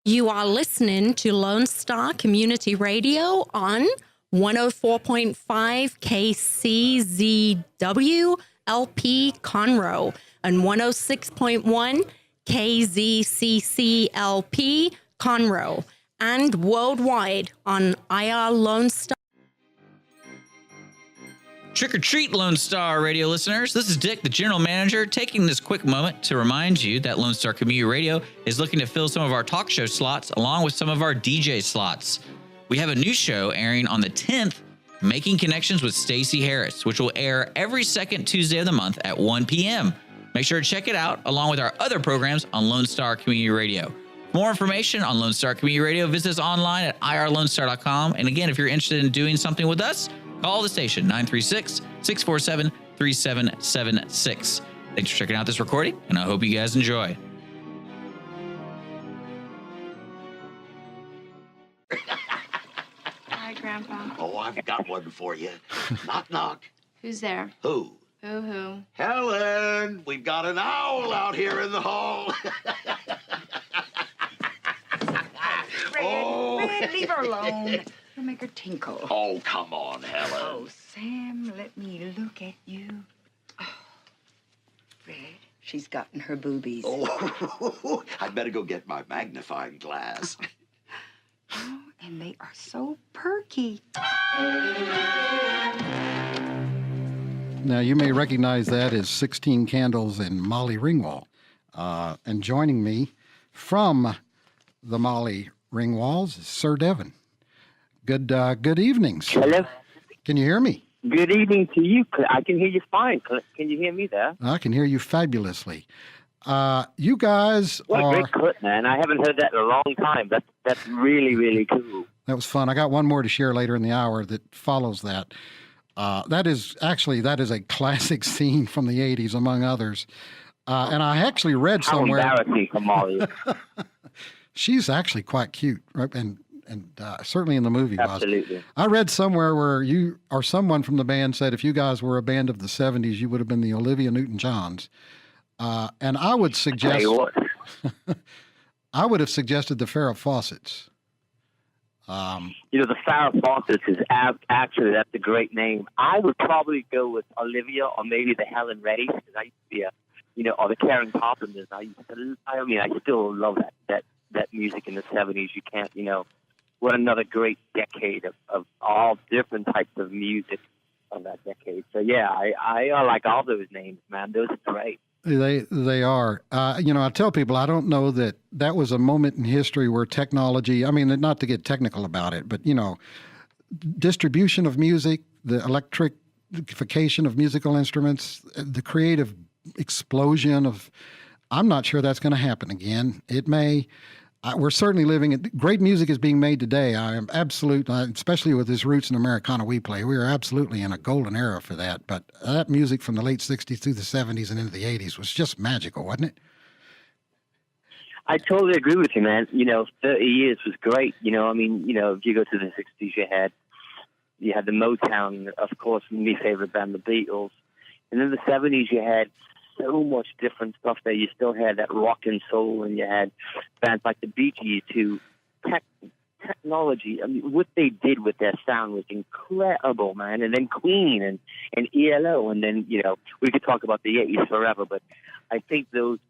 You are listening to Lone Star Community Radio on 104.5 KCZW LP Conroe and 106.1 KZCC LP Conroe and worldwide on IR Lone Star. Trick or treat, Lone Star Radio listeners. This is Dick, the general manager, taking this quick moment to remind you that Lone Star Community Radio is looking to fill some of our talk show slots along with some of our DJ slots. We have a new show airing on the 10th, Making Connections with Stacey Harris, which will air every second Tuesday of the month at 1 p.m. Make sure to check it out along with our other programs on Lone Star Community Radio. For more information on Lone Star Community Radio, visit us online at irlonestar.com. And again, if you're interested in doing something with us, call the station, 936-647-3776. Thanks for checking out this recording, and I hope you guys enjoy. Hi, Grandpa. Oh, I've got one for you. Knock, knock. Who's there? Who? Who? Helen, we've got an owl out here in the hall. Fred, leave her alone. You'll make her tinkle. Oh, come on, Helen. Oh, Sam, let me look at you. Oh, Fred, she's gotten her boobies. Oh, I'd better go get my magnifying glass. Oh, and they are so perky. Now, you may recognize that as 16 Candles and Molly Ringwald. And joining me from the Molly Ringwalds is Sir Devon. Good evenings. Hello. Can you hear me? Good evening to you. I can hear you fine. Can you hear me there? I can hear you fabulously. You guys What a are... great clip, man. I haven't heard that in a long time. That's really, really cool. That was fun. I got one more to share later in the hour that follows that. That is a classic scene from the 80s, among others. And I actually read somewhere... How embarrassing for Molly. She's actually quite cute, right? And certainly in the movie. Absolutely. I read somewhere where you or someone from the band said if you guys were a band of the 70s, you would have been the Olivia Newton-Johns. And I would suggest... Tell you what. I would have suggested the Farrah Fawcett's. The Farrah Fawcett is actually, that's a great name. I would probably go with Olivia or maybe the Helen Reddy, because I used to be or the Karen Carpenters. I still love that music in the 70s. You can't, what another great decade of all different types of music of that decade. So, yeah, I like all those names, man. Those are great. They are. I tell people I don't know that was a moment in history where technology, not to get technical about it, but, distribution of music, the electrification of musical instruments, the creative explosion of, I'm not sure that's going to happen again. It may. We're certainly great music is being made today. I am especially with this roots in Americana we play, we are absolutely in a golden era for that. But that music from the late 60s through the 70s and into the 80s was just magical, wasn't it? I totally agree with you, man. 30 years was great. If you go to the 60s, you had the Motown, of course, my favorite band, the Beatles. And in the 70s, you had so much different stuff there. You still had that rock and soul, and you had bands like the Bee Gees who technology. What they did with their sound was incredible, man. And then Queen and ELO, and then we could talk about the 80s forever, but I think those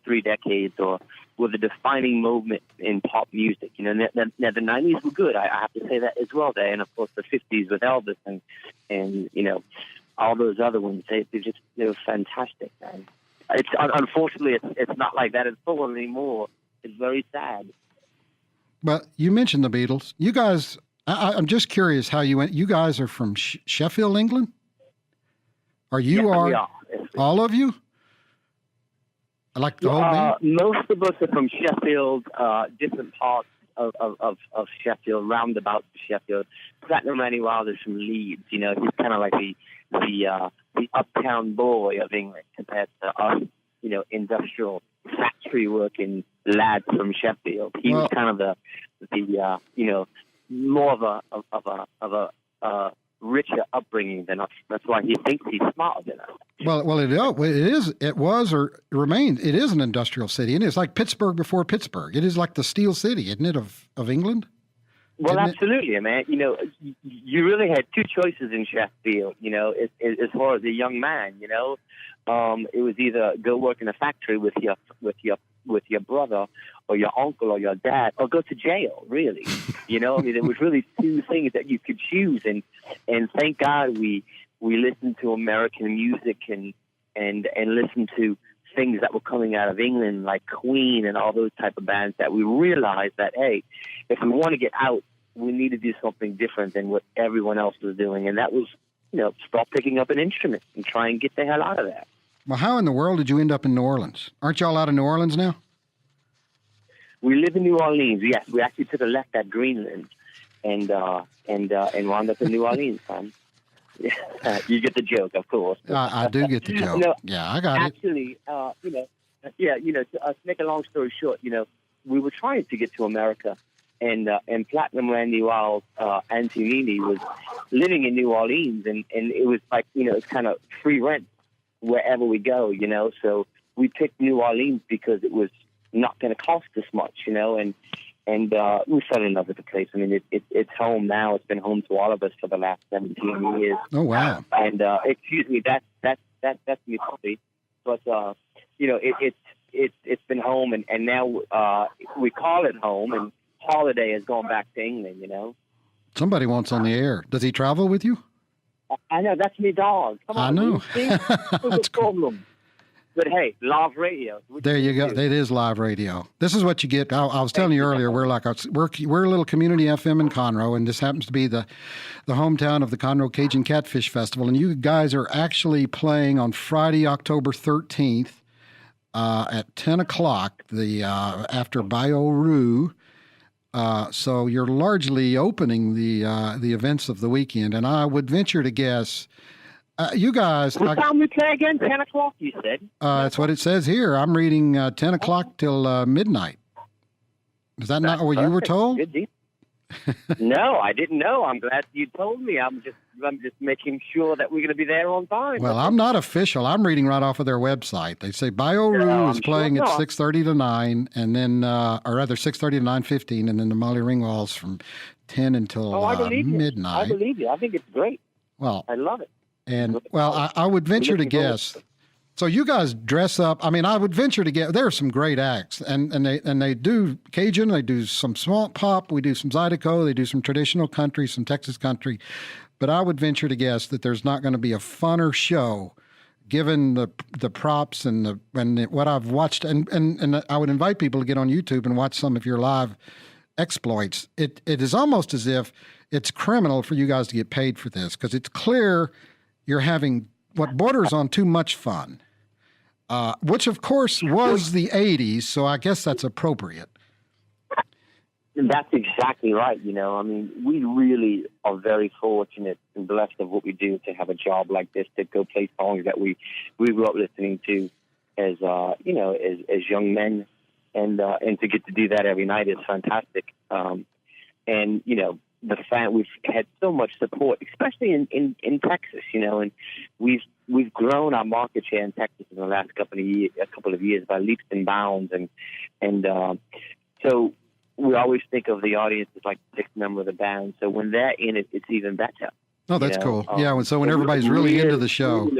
3 decades were the defining moment in pop music. Now the 90s were good. I have to say that as well. There, and of course the 50s with Elvis and all those other ones, they were fantastic, man. It's unfortunately it's not like that in full anymore. It's very sad. Well, you mentioned the Beatles. You guys, I'm just curious how you went. You guys are from Sheffield, England? We are. All of you? Like the whole band? Most of us are from Sheffield, different parts of Sheffield, roundabouts of Sheffield. Platinum Randy Wilder's from Leeds. He's kind of like the uptown boy of England compared to us, industrial factory working lads from Sheffield. He was kind of the more of a richer upbringing than us. That's why he thinks he's smarter than us. Well, it was or remains. It is an industrial city, and it's like Pittsburgh before Pittsburgh. It is like the Steel City, isn't it, of England? Well, Isn't it? absolutely, man. You know, you really had two choices in Sheffield. You know, as far as a young man, you know, it was either go work in a factory with your brother or your uncle or your dad, or go to jail. Really, you know. I mean, there was really two things that you could choose, and thank God we listened to American music and listened to things that were coming out of England, like Queen and all those type of bands, that we realized that, hey, if we want to get out, we need to do something different than what everyone else was doing. And that was, you know, start picking up an instrument and try and get the hell out of that. Well, how in the world did you end up in New Orleans? Aren't y'all out of New Orleans now? We live in New Orleans. Yes, we actually took a left at Greenland and wound up in New Orleans, son. You get the joke, of course. I do get the joke. No, yeah, I got it. actually, to make a long story short, you know, we were trying to get to America, and Platinum Randy Wild, Antonini was living in New Orleans, and it was like, you know, it's kind of free rent wherever we go, you know. So we picked New Orleans because it was not going to cost us much, you know, and we fell in love with the place. I mean, it's home now. It's been home to all of us for the last 17 years. Oh, wow. And excuse me, that's me, puppy. But you know, it's been home, and now we call it home. And Holiday has gone back to England. You know. Somebody wants on the air. Does he travel with you? I know, that's me, dog. Come on, I know. What's the problem? But hey, live radio. There you go. It is live radio. This is what you get. I was telling you earlier, we're a little community FM in Conroe, and this happens to be the hometown of the Conroe Cajun Catfish Festival. And you guys are actually playing on Friday, October 13th at 10 o'clock after Bayou Rue. So you're largely opening the events of the weekend. And I would venture to guess... you guys... What time we play again? 10 o'clock, you said? That's what it says here. I'm reading 10 o'clock till midnight. Is that not what you were told? Good deal. No, I didn't know. I'm glad you told me. I'm just making sure that we're going to be there on time. Well, I'm not official. I'm reading right off of their website. They say Bayou Rue is playing at 6:30 to 9, and then, or rather 6:30 to 9:15, and then the Molly Ringwalds from 10 until midnight. I believe you. I think it's great. Well, I love it. And, well, I would venture to guess. So you guys dress up. I mean, I would venture to guess. There are some great acts, and they do Cajun. They do some swamp pop. We do some Zydeco. They do some traditional country, some Texas country. But I would venture to guess that there's not going to be a funner show, given the props and what I've watched. And I would invite people to get on YouTube and watch some of your live exploits. It is almost as if it's criminal for you guys to get paid for this, because it's clear you're having what borders on too much fun, which, of course, was the 80s, so I guess that's appropriate. That's exactly right. You know, I mean, we really are very fortunate and blessed of what we do to have a job like this, to go play songs that we grew up listening to as young men, and to get to do that every night is fantastic. And, you know, we've had so much support, especially in Texas, you know, and we've grown our market share in Texas in the last couple of years by leaps and bounds, and so we always think of the audience as like the sixth member of the band. So when they're in it, it's even better. Oh, that's cool. Yeah, so when everybody's really into the show,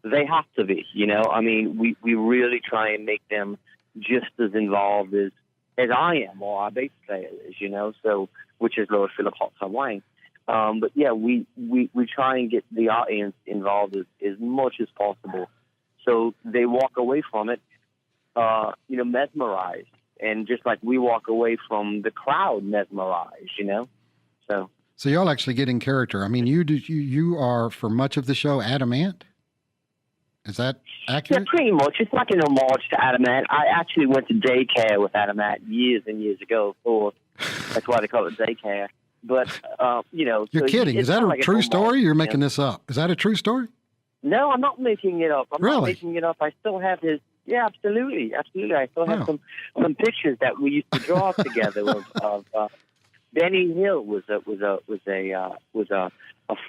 they have to be. You know, I mean, we really try and make them just as involved as I am, or our bass player is, you know, so, which is Lord Philip Hot Wang. But yeah, we try and get the audience involved as much as possible, so they walk away from it, mesmerized, and just like we walk away from the crowd mesmerized, you know. So y'all actually get in character. I mean, you are for much of the show Adam Ant. Is that accurate? Yeah, pretty much. It's like an homage to Adam Ant. I actually went to daycare with Adam Ant years and years ago, of course. That's why they call it daycare. But, you know. You're kidding. Is that a true story? You're making this up. Is that a true story? No, I'm not making it up. I'm really? Not making it up. I still have his. Yeah, absolutely. I still have some pictures that we used to draw together of Benny Hill was a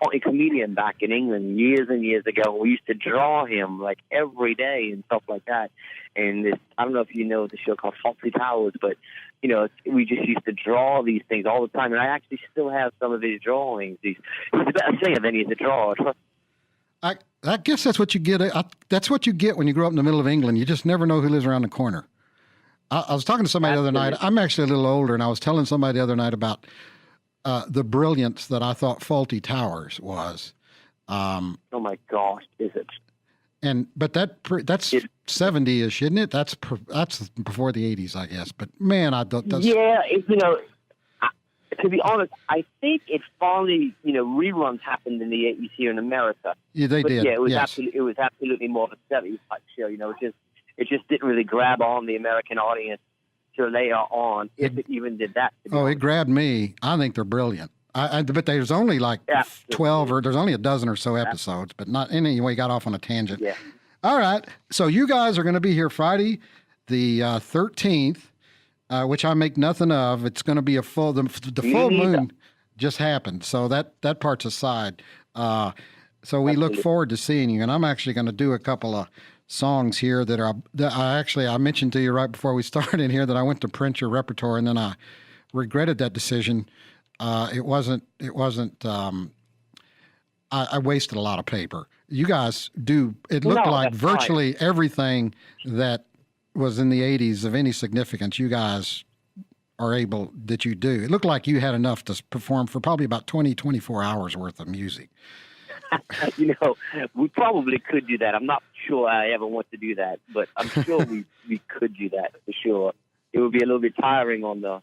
funny comedian back in England years and years ago. We used to draw him like every day and stuff like that. And I don't know if you know the show called Fawlty Towers, but we just used to draw these things all the time. And I actually still have some of his drawings. He's a better singer than he's a drawer. I guess that's what you get. That's what you get when you grow up in the middle of England. You just never know who lives around the corner. I was talking to somebody the other night. I'm actually a little older, and I was telling somebody the other night about the brilliance that I thought Fawlty Towers was. Oh my gosh, is it? But that's 70-ish, isn't it? That's before the 80s, I guess. But man, I thought that's to be honest, I think it finally, reruns happened in the 80s here in America. Yeah, they did. Yeah, it was yes. it was absolutely more of a 70s type show. It just didn't really grab on the American audience till later on, if it even did that. It grabbed me. I think they're brilliant. But there's only like 12 or there's only a dozen or so episodes, but not anyway. Got off on a tangent. Yeah. All right. So you guys are going to be here Friday, the 13th. Which I make nothing of. It's going to be the full moon just happened, so that part's aside. So we look forward to seeing you, and I'm actually going to do a couple of songs here that I mentioned to you right before we started here that I went to print your repertoire, and then I regretted that decision. I wasted a lot of paper. You guys do. It looked like virtually everything that was in the 80s of any significance, you guys that you do. It looked like you had enough to perform for probably about 24 hours worth of music. We probably could do that. I'm not sure I ever want to do that, but I'm sure we could do that for sure. It would be a little bit tiring on the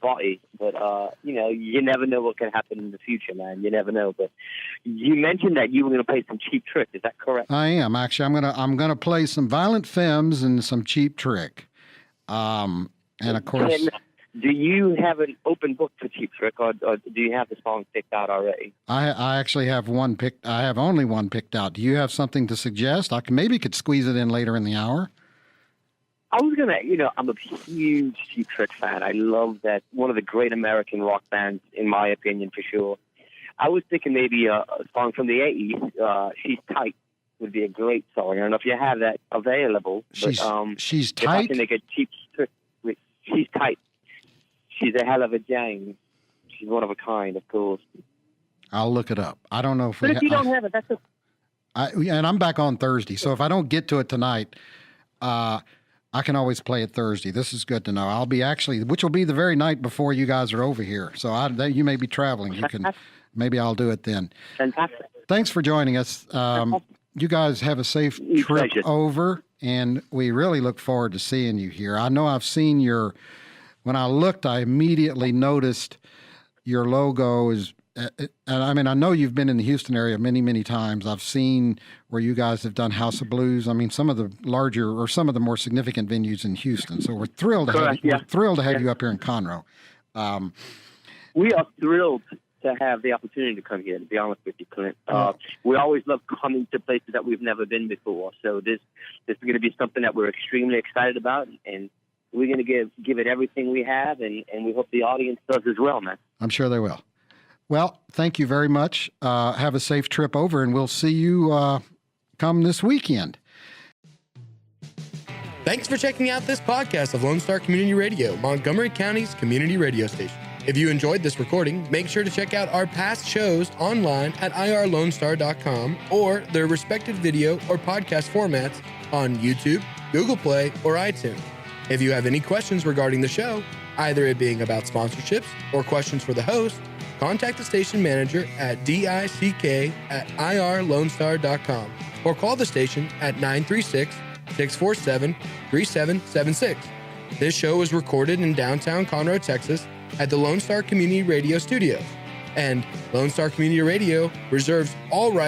body, but you never know what can happen in the future, man. You never know. But you mentioned that you were going to play some Cheap Trick. Is that correct? I am actually. I'm gonna play some Violent Femmes and some Cheap Trick, and of course. And do you have an open book for Cheap Trick, or do you have the song picked out already? I actually have one picked. I have only one picked out. Do you have something to suggest? I could squeeze it in later in the hour. I was going to, I'm a huge Cheap Trick fan. I love that. One of the great American rock bands, in my opinion, for sure. I was thinking maybe a song from the 80s, She's Tight, would be a great song. I don't know if you have that available. She's Tight? If I can make a Cheap Trick with She's Tight. She's a hell of a Jane. She's one of a kind, of course. I'll look it up. I don't know if But if you don't have it, that's and I'm back on Thursday, so if I don't get to it tonight, I can always play it Thursday. This is good to know. I'll be which will be the very night before you guys are over here. So you may be traveling. Maybe I'll do it then. Fantastic. Thanks for joining us. You guys have a safe trip over, and we really look forward to seeing you here. I know I've seen when I looked, I immediately noticed your logo is, and I mean, I know you've been in the Houston area many, many times. I've seen where you guys have done House of Blues. I mean, some of the larger or some of the more significant venues in Houston. So we're thrilled to have you up here in Conroe. We are thrilled to have the opportunity to come here, to be honest with you, Clint. We always love coming to places that we've never been before. So this is going to be something that we're extremely excited about, and we're going to give it everything we have, and we hope the audience does as well, man. I'm sure they will. Well, thank you very much. Have a safe trip over, and we'll see you come this weekend. Thanks for checking out this podcast of Lone Star Community Radio, Montgomery County's community radio station. If you enjoyed this recording, make sure to check out our past shows online at irlonestar.com or their respective video or podcast formats on YouTube, Google Play, or iTunes. If you have any questions regarding the show, either it being about sponsorships or questions for the host, contact the station manager at dick@irlonestar.com or call the station at 936-647-3776. This show was recorded in downtown Conroe, Texas at the Lone Star Community Radio Studios, and Lone Star Community Radio reserves all rights